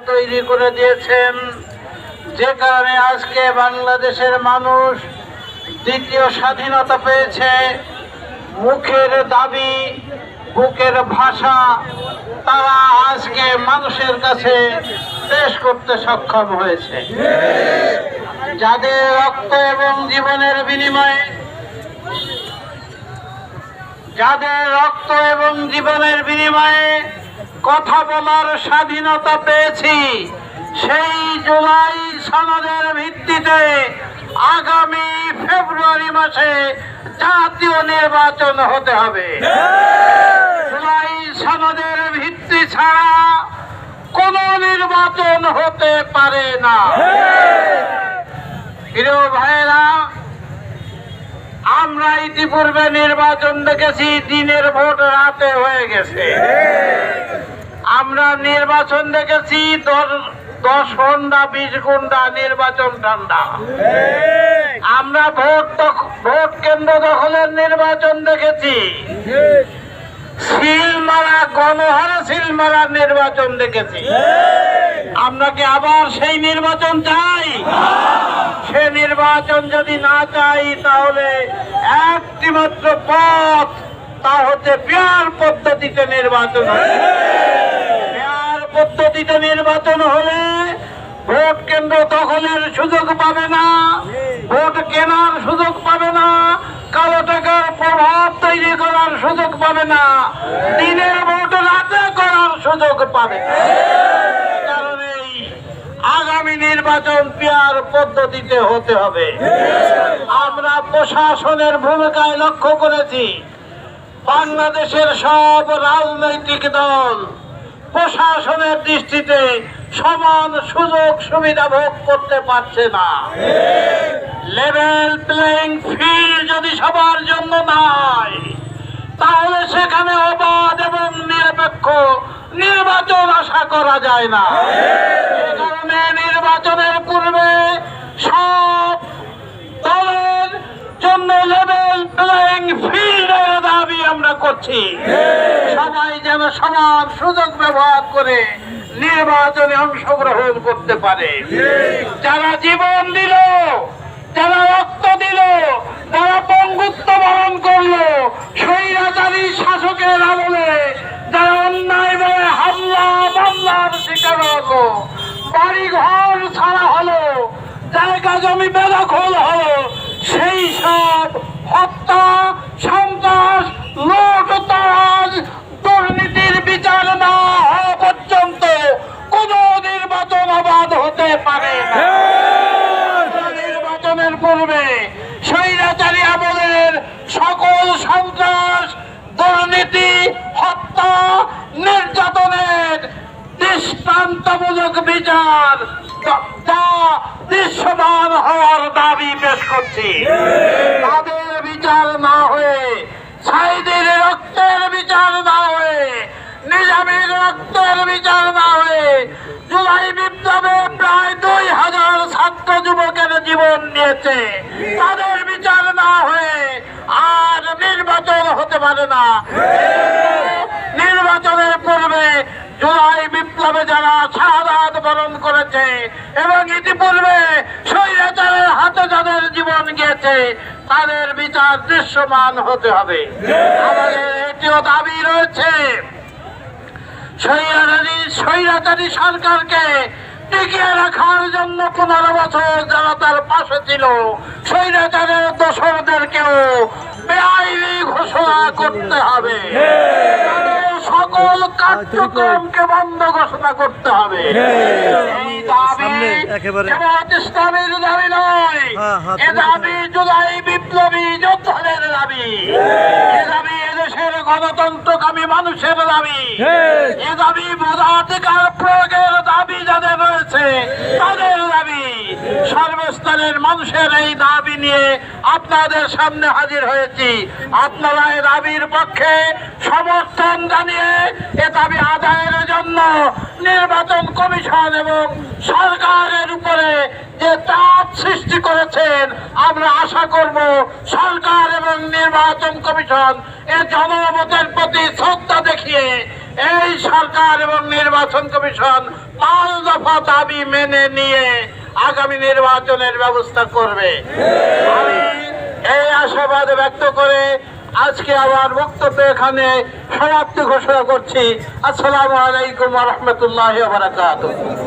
তৈরি করে দিয়েছেন, যে কারণে আজকে বাংলাদেশের মানুষ দ্বিতীয় স্বাধীনতা পেয়েছে। মুখের দাবি, বুকের ভাষা তারা আজকে মানুষের কাছে পেশ করতে সক্ষম হয়েছে। যাদের রক্ত এবং জীবনের বিনিময়ে কথা বলার স্বাধীনতা পেয়েছি, সেই জুলাই সনদের ভিত্তিতে আগামী ফেব্রুয়ারি মাসে জাতীয় নির্বাচন হতে হবে। জুলাই সনদের ভিত্তি ছাড়া কোন নির্বাচন হতে পারে না। প্রিয় ভাইরা, আমরা ইতিপূর্বে নির্বাচন দেখেছি, দিনের ভোট রাতে হয়ে গেছে। আমরা নির্বাচন দেখেছি 10 ঘন্টা 20 ঘন্টা নির্বাচন ঠান্ডা। আমরা ভোট কেন্দ্র দখলের নির্বাচন দেখেছি, গণহারে সিল মারা নির্বাচন দেখেছি। আমরা কি আবার সেই নির্বাচন চাই? সে নির্বাচন যদি না চাই, তাহলে একটি মাত্র পথ, তা হচ্ছে পেয়ার পদ্ধতিতে নির্বাচন। পেয়ার পদ্ধতিতে নির্বাচন হলে ভোট কেন্দ্র দখলের সুযোগ পাবে না, ভোট কেনার সুযোগ পাবে না, কালো টাকার প্রভাব তৈরি করার সুযোগ পাবে না, দিনের ভোট রাতে করার সুযোগ পাবে না। কারণেই আগামী নির্বাচন পেয়ার পদ্ধতিতে হতে হবে। আমরা প্রশাসনের ভূমিকায় লক্ষ্য করেছি, বাংলাদেশের সব রাজনৈতিক দল প্রশাসনের দৃষ্টিতে সমান সুযোগ সুবিধা ভোগ করতে পারছে না। লেভেল প্লেইং ফিল্ড যদি সবার জন্য নাই, তাহলে সেখানে অবাধ এবং নিরপেক্ষ নির্বাচন আশা করা যায় না। এ কারণে নির্বাচনের পূর্বে সব দলের জন্য লেভেল প্লেইং ফিল্ডের দাবি আমরা করছি। সবাই যেন সমান সুযোগ ব্যবহার করে নির্বাচনে অংশগ্রহণ করতে পারে। যারা জীবন দিল, যারা রক্ত দিল, যারা পঙ্গুত্ব বরণ করলো, স্বৈরাচারী শাসকের আমলে যারা অন্যায়ভাবে হামলা মামলার শিকার হলো, বাড়ি ঘর ছাড়া হলো, জায়গা জমি বেদখল হলো, সেই সব হত্যা, সন্ত্রাস, লুটতরাজ, দুর্নীতির বিচার না হওয়া পর্যন্ত কোন নির্বাচন অবাধ হতে পারে না। নির্বাচনের পূর্বে স্বৈরাচারী আমলের সকল সন্ত্রাস, দুর্নীতি, হত্যা, নির্যাতনের দৃষ্টান্তমূলক বিচার যা দৃশ্যমান হওয়ার দাবি পেশ করছি। তাদের বিচার না হয়ে, সাইদের রক্তের বিচার না হয়ে, নিজামের রক্তের বিচার না হয়ে, জুলাই বিপ্লবে প্রায় 2000 ছাত্র যুবকের জীবন নিয়েছে, তাদের বিচার না হয়ে আর নির্বাচন হতে পারে না। নির্বাচনের পূর্বে জুলাই বিপ্লবে যারা শাহাদাত বরণ করেছে এবং ইতিপূর্বে স্বৈরাচারের হাতে যাদের জীবন গিয়েছে, তাদের বিচার দৃশ্যমান হতে হবে। আমাদের এটিও দাবি রয়েছে, স্বৈরাচারী সরকারকে টিকিয়ে রাখার জন্য 15 বছর যারা তার পাশে ছিল, স্বৈরাচারের দোসরদেরকেও বেআইনি ঘোষণা করতে হবে। সকল কার্যক্রমকে বন্ধ ঘোষণা করতে হবে। এই দাবি জামায়াত ইসলামীর দাবি নয়, এ দাবি জুলাই বিপ্লবী যোদ্ধাদের দাবি, এ দাবি এদেশের গণতন্ত্রকামী মানুষের দাবি, এ দাবি ভোটাধিকার প্রয়োগের দাবি যাদের রয়েছে তাদের দাবি। সর্বস্তরের মানুষের এই দাবি নিয়ে আপনাদের সামনে হাজির হয়েছি। আপনারা এই দাবির পক্ষে সমর্থন জানিয়ে এ দাবি আদায়ের জন্য নির্বাচন কমিশন এবং সরকারের উপরে যে চাপ সৃষ্টি করেছেন, আমরা আশা করব সরকার এবং নির্বাচন কমিশন এ জনমতের প্রতি শ্রদ্ধা দেখিয়ে এই সরকার এবং নির্বাচন কমিশন 5 দফা দাবি মেনে নিয়ে আগামী নির্বাচনের ব্যবস্থা করবে। আমি এই আশাবাদ ব্যক্ত করে আজকে আমার বক্তব্য এখানে সমাপ্তি ঘোষণা করছি। আসসালামু আলাইকুম ওয়া রাহমাতুল্লাহি ওয়া বারাকাতুহু।